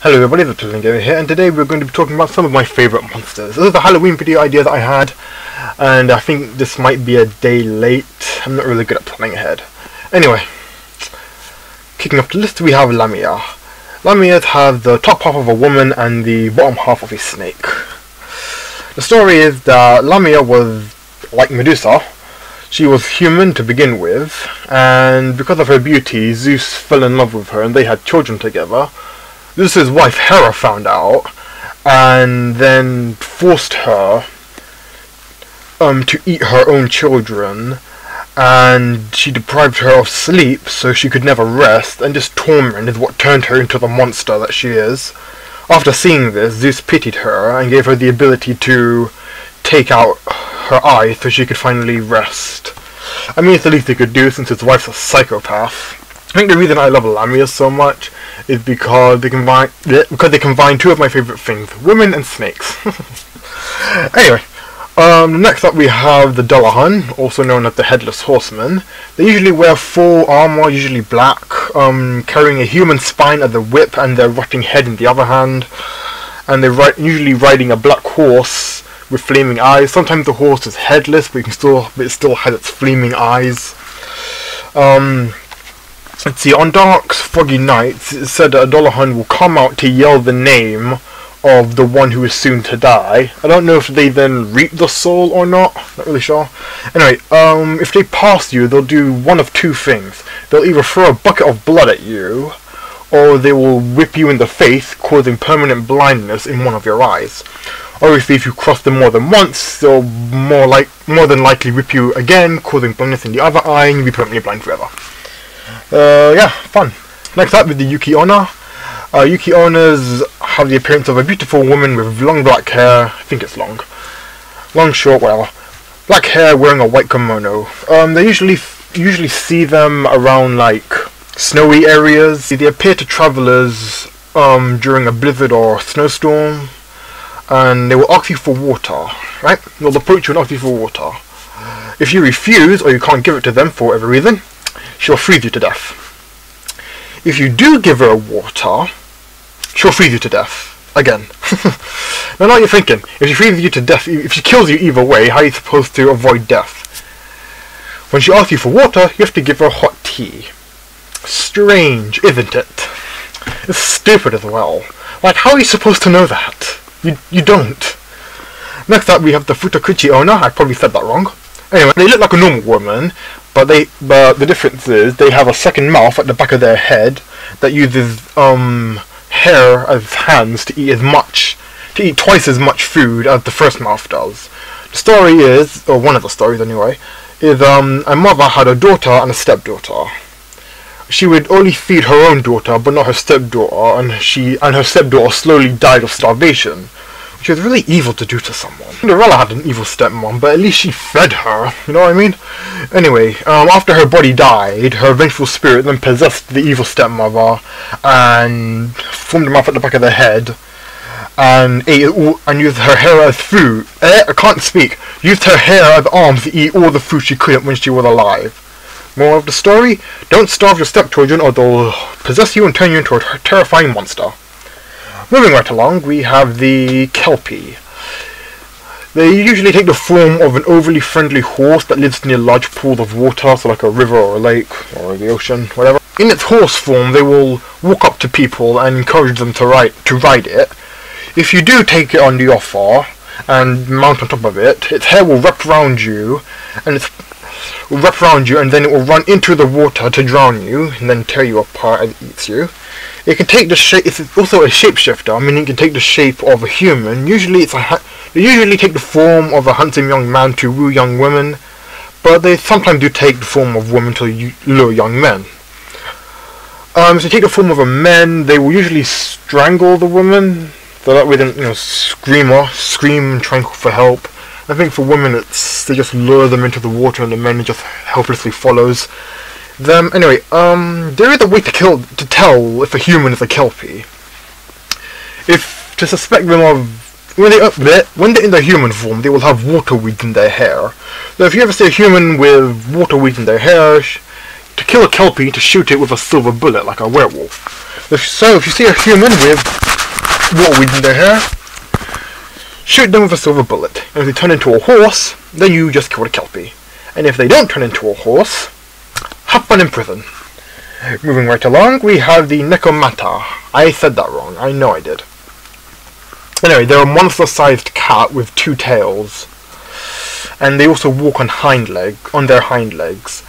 Hello everybody, the Trilling Gamer here, and today we're going to be talking about some of my favourite monsters. This is a Halloween video idea that I had, and I think this might be a day late. I'm not really good at planning ahead. Anyway, kicking off the list we have Lamia. Lamias have the top half of a woman and the bottom half of a snake. The story is that Lamia was like Medusa. She was human to begin with, and because of her beauty, Zeus fell in love with her and they had children together. Zeus's wife Hera found out and then forced her to eat her own children, and she deprived her of sleep so she could never rest, and this torment is what turned her into the monster that she is. After seeing this, Zeus pitied her and gave her the ability to take out her eye so she could finally rest. I mean, it's the least he could do since his wife's a psychopath. I think the reason I love Lamia so much is because they combine two of my favourite things, women and snakes. Anyway, next up we have the Dullahan, also known as the Headless Horseman. They usually wear full armour, usually black, carrying a human spine as a whip and their rotting head in the other hand. And they're usually riding a black horse with flaming eyes. Sometimes the horse is headless, but it still has its flaming eyes. Let's see, on dark, foggy nights, it's said that a Dullahan will come out to yell the name of the one who is soon to die. I don't know if they then reap the soul or not, not really sure. Anyway, if they pass you, they'll do one of two things. They'll either throw a bucket of blood at you, or they will whip you in the face, causing permanent blindness in one of your eyes. Obviously, if you cross them more than once, they'll more than likely whip you again, causing blindness in the other eye, and you'll be permanently blind forever. Yeah, fun. Next up with the Yuki-onna. Yuki-onnas have the appearance of a beautiful woman with long black hair. I think it's long. Long, short, whatever. Black hair wearing a white kimono. They usually see them around, like, snowy areas. They appear to travelers during a blizzard or snowstorm. And they will ask you for water, right? They'll approach you and ask you for water. If you refuse, or you can't give it to them for whatever reason, she'll freeze you to death. If you do give her water, she'll freeze you to death. Again. Now you're thinking, if she freezes you to death, if she kills you either way, how are you supposed to avoid death? When she asks you for water, you have to give her hot tea. Strange, isn't it? It's stupid as well. Like, how are you supposed to know that? You don't. Next up we have the Futakuchi-onna. I probably said that wrong. Anyway, they look like a normal woman, but the difference is they have a second mouth at the back of their head that uses hair as hands to eat twice as much food as the first mouth does. The story is, or one of the stories anyway, is a mother had a daughter and a stepdaughter. She would only feed her own daughter, but not her stepdaughter, and her stepdaughter slowly died of starvation, which was really evil to do to someone. Cinderella had an evil stepmom, but at least she fed her, you know what I mean? Anyway, after her body died, her vengeful spirit then possessed the evil stepmother, and formed a mouth at the back of their head, and used her hair as food. I can't speak. Used her hair as arms to eat all the food she couldn't when she was alive. Moral of the story, don't starve your stepchildren or they'll possess you and turn you into a terrifying monster. Moving right along, we have the Kelpie. They usually take the form of an overly friendly horse that lives near large pools of water, so like a river or a lake or the ocean, whatever. In its horse form, they will walk up to people and encourage them to ride it. If you do take it on the offer and mount on top of it, its hair will wrap around you, and then it will run into the water to drown you, and then tear you apart as it eats you. It can take the shape. It's also a shapeshifter, meaning it can take the shape of a human. They usually take the form of a handsome young man to woo young women, but they sometimes do take the form of women to lure young men. If they take the form of a man, they will usually strangle the woman, so that way they scream trying for help. I think for women, they just lure them into the water, and the men just helplessly follows them. Anyway, there is a way to tell if a human is a Kelpie. To suspect them of when they're in their human form, they will have water weeds in their hair. So if you ever see a human with water weeds in their hair, to kill a Kelpie, to shoot it with a silver bullet like a werewolf. So if you see a human with water weeds in their hair, shoot them with a silver bullet. And if they turn into a horse, then you just kill the Kelpie. And if they don't turn into a horse, have fun in prison. Moving right along, we have the Necromata. I said that wrong. I know I did. Anyway, they're a monster-sized cat with 2 tails. And they also walk on their hind legs.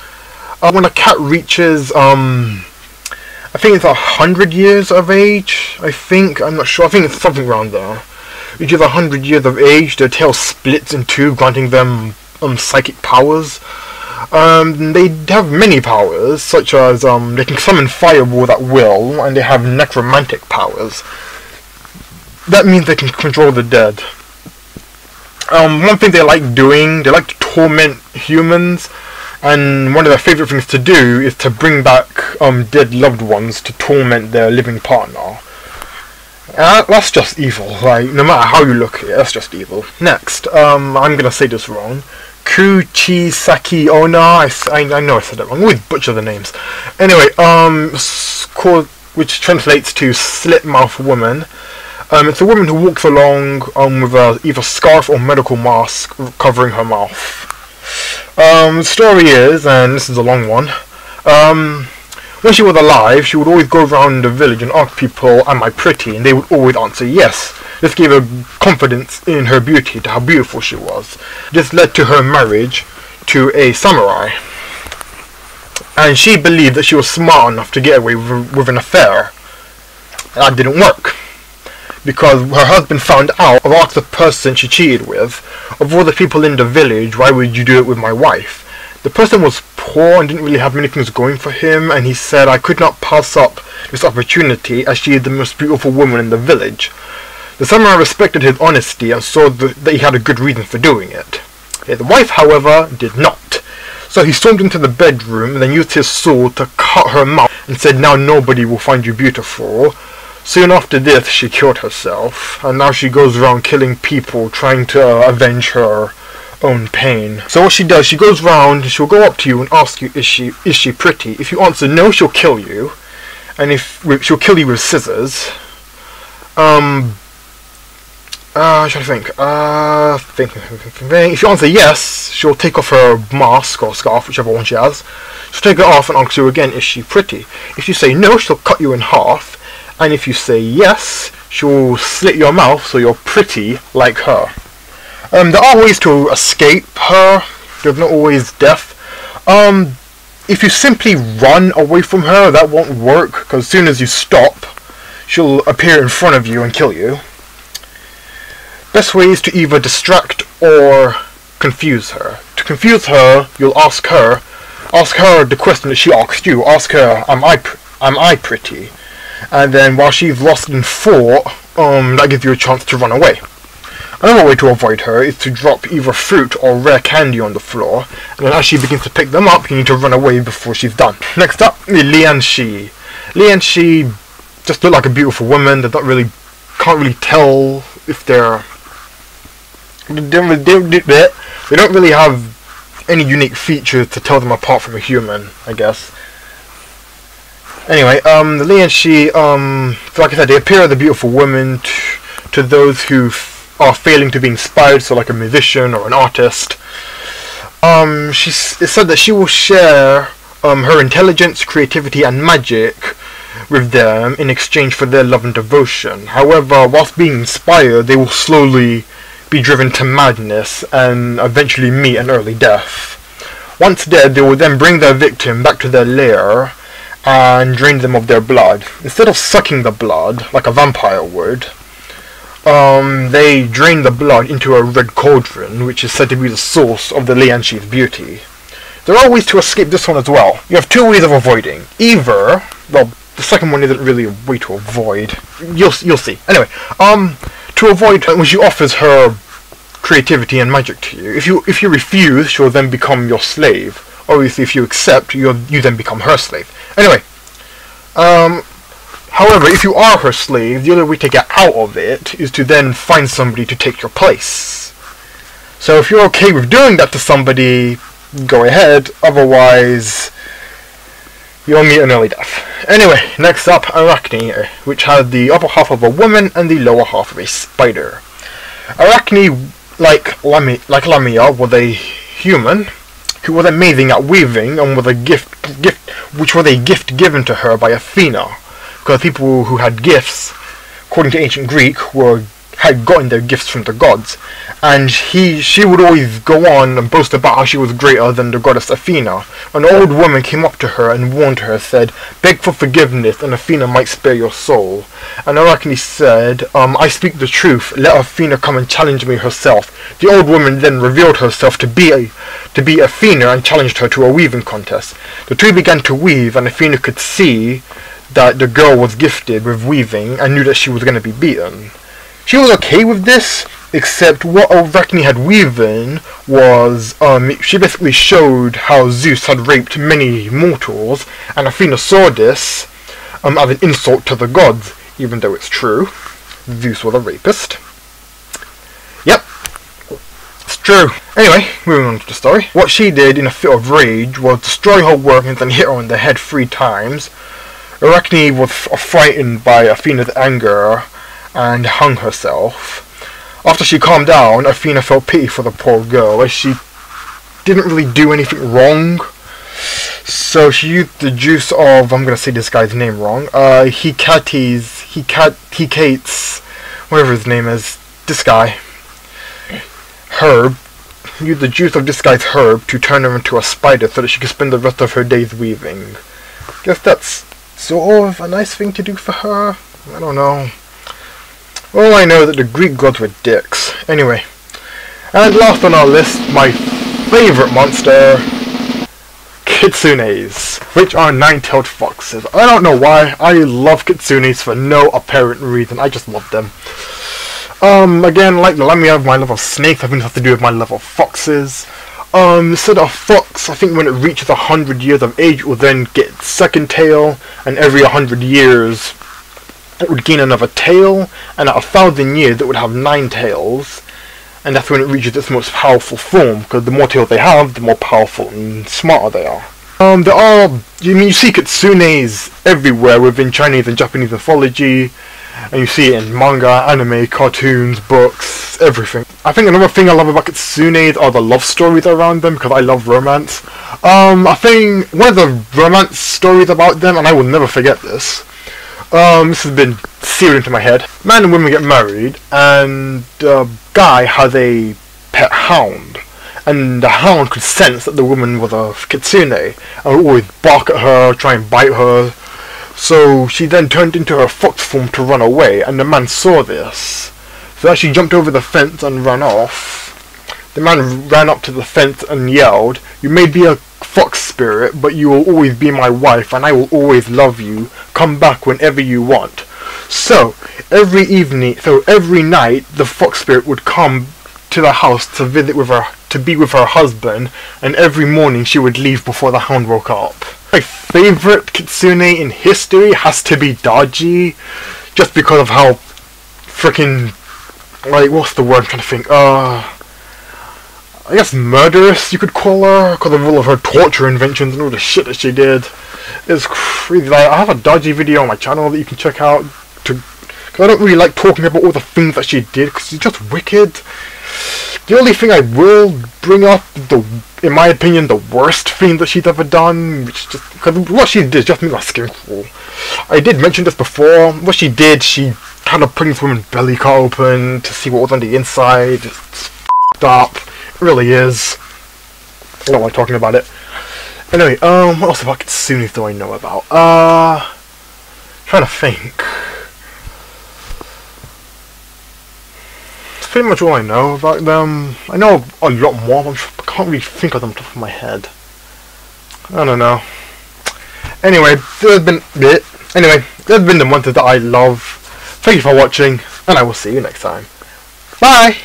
When a cat reaches, I think it's 100 years of age, I'm not sure, I think it's something around there. Reaches 100 years of age, their tail splits in 2, granting them psychic powers. They have many powers, such as they can summon fireballs at will, and they have necromantic powers. That means they can control the dead. One thing they like doing, they like to torment humans, and one of their favourite things to do is to bring back dead loved ones to torment their living partner. That's just evil, like, no matter how you look at it, that's just evil. Next, I'm gonna say this wrong. Kuchisaki Ona, I know I said that wrong, I always butcher the names. Anyway, which translates to slit mouth woman. It's a woman who walks along with either scarf or medical mask covering her mouth. The story is, and this is a long one, when she was alive, she would always go around the village and ask people, am I pretty? And they would always answer yes. This gave her confidence in her beauty, to how beautiful she was. This led to her marriage to a samurai. And she believed that she was smart enough to get away with an affair. That didn't work, because her husband found out, or asked the person she cheated with, of all the people in the village, why would you do it with my wife? The person was poor and didn't really have many things going for him, and he said, I could not pass up this opportunity as she is the most beautiful woman in the village. The samurai respected his honesty and saw that he had a good reason for doing it. His wife, however, did not. So he stormed into the bedroom and then used his sword to cut her mouth and said, now nobody will find you beautiful. Soon after this, she killed herself, and now she goes around killing people, trying to avenge her own pain. So what she does, she goes round, she'll go up to you and ask you, is she pretty? If you answer no, she'll kill you, and she'll kill you with scissors. Trying to think. If you answer yes, she'll take off her mask or scarf, whichever one she has. She'll take it off and ask you again, is she pretty? If you say no, she'll cut you in half. And if you say yes, she'll slit your mouth so you're pretty like her. There are ways to escape her. There's not always death. If you simply run away from her, that won't work, because as soon as you stop, she'll appear in front of you and kill you. Best way is to either distract or confuse her. To confuse her, you'll ask her the question that she asked you. Ask her, am I pretty? And then while she's lost in thought, that gives you a chance to run away. Another way to avoid her is to drop either fruit or rare candy on the floor, and then as she begins to pick them up, you need to run away before she's done. Next up, Lianxi. Lianxi just look like a beautiful woman. They can't really tell if they don't really have any unique features to tell them apart from a human, I guess. Anyway, the Lianxi, like I said, they appear as a beautiful woman to those who are failing to be inspired, so like a musician or an artist. It's said that she will share her intelligence, creativity, and magic with them in exchange for their love and devotion. However, whilst being inspired, they will slowly be driven to madness and eventually meet an early death. Once dead, they will then bring their victim back to their lair and drain them of their blood. Instead of sucking the blood, like a vampire would, they drain the blood into a red cauldron, which is said to be the source of the Lianxi's beauty. There are ways to escape this one as well. You have 2 ways of avoiding. Either, well, the second one isn't really a way to avoid. You'll see. Anyway, to avoid, when she offers her creativity and magic to you, if you refuse, she'll then become your slave. Obviously, if you accept, you then become her slave. Anyway, however, if you are her slave, the only way to get out of it is to then find somebody to take your place. So if you're okay with doing that to somebody, go ahead. Otherwise, You'll meet an early death. Anyway, next up, Arachne, which has the upper half of a woman and the lower half of a spider. Arachne, like Lamia, was a human who was amazing at weaving and was a which was a gift given to her by Athena, because people who had gifts, according to ancient Greek, had gotten their gifts from the gods, and she would always go on and boast about how she was greater than the goddess Athena. An old woman came up to her and warned her, said, "Beg for forgiveness, and Athena might spare your soul." And Arachne said, "I speak the truth. Let Athena come and challenge me herself." The old woman then revealed herself to be Athena and challenged her to a weaving contest. The two began to weave, and Athena could see that the girl was gifted with weaving and knew that she was going to be beaten. She was okay with this, except what Arachne had weaving was, she basically showed how Zeus had raped many mortals, and Athena saw this as an insult to the gods, even though it's true. Zeus was a rapist. Yep, it's true. Anyway, moving on to the story. What she did in a fit of rage was destroy her workings and hit her on the head 3 times. Arachne was frightened by Athena's anger and hung herself. After she calmed down, Athena felt pity for the poor girl, as she didn't really do anything wrong. So she used the juice of, I'm gonna say this guy's name wrong, Hecate's, whatever his name is, this guy, herb, used the juice of this guy's herb to turn her into a spider so that she could spend the rest of her days weaving. Guess that's sort of a nice thing to do for her. I don't know. All I know is that the Greek gods were dicks. Anyway, and last on our list, my favourite monster, kitsunes, which are 9-tailed foxes. I don't know why, I love kitsunes for no apparent reason, I just love them. Again, like the Lamia, my love of snakes, I think it has to do with my love of foxes. So a fox, I think when it reaches 100 years of age, it will then get its second tail, and every 100 years, it would gain another tail, and at 1,000 years it would have 9 tails, and that's when it reaches its most powerful form, because the more tails they have, the more powerful and smarter they are. You see kitsunes everywhere within Chinese and Japanese mythology, and you see it in manga, anime, cartoons, books, everything. I think another thing I love about kitsunes are the love stories around them, because I love romance. I think one of the romance stories about them, and I will never forget this, this has been seared into my head. Man and woman get married, and the guy has a pet hound. And the hound could sense that the woman was a kitsune, and would always bark at her, try and bite her. So she then turned into her fox form to run away, and the man saw this. So as she jumped over the fence and ran off, the man ran up to the fence and yelled, "You may be a fox spirit, but you will always be my wife, and I will always love you. Come back whenever you want." So every night, the fox spirit would come to the house to visit with her, to be with her husband, and every morning she would leave before the hound woke up. My favorite kitsune in history has to be Daji, just because of how freaking, like, what's the word I'm trying to think, I guess murderous, you could call her, because of all of her torture inventions and all the shit that she did. It's crazy. Like, I have a Daji video on my channel that you can check out, because I don't really like talking about all the things that she did, because she's just wicked. The only thing I will bring up, in my opinion, the worst thing that she's ever done, which just, because what she did just made my skin crawl. I did mention this before. What she did, she kind of put this woman's belly cut open to see what was on the inside. It's f***ed up. It really is. I don't like talking about it. Anyway, what else about kitsunes do I know about? Trying to think. Pretty much all I know about them. I know a lot more, but I can't really think of them off the top of my head. I don't know. Anyway, there's been the monsters that I love. Thank you for watching, and I will see you next time. Bye!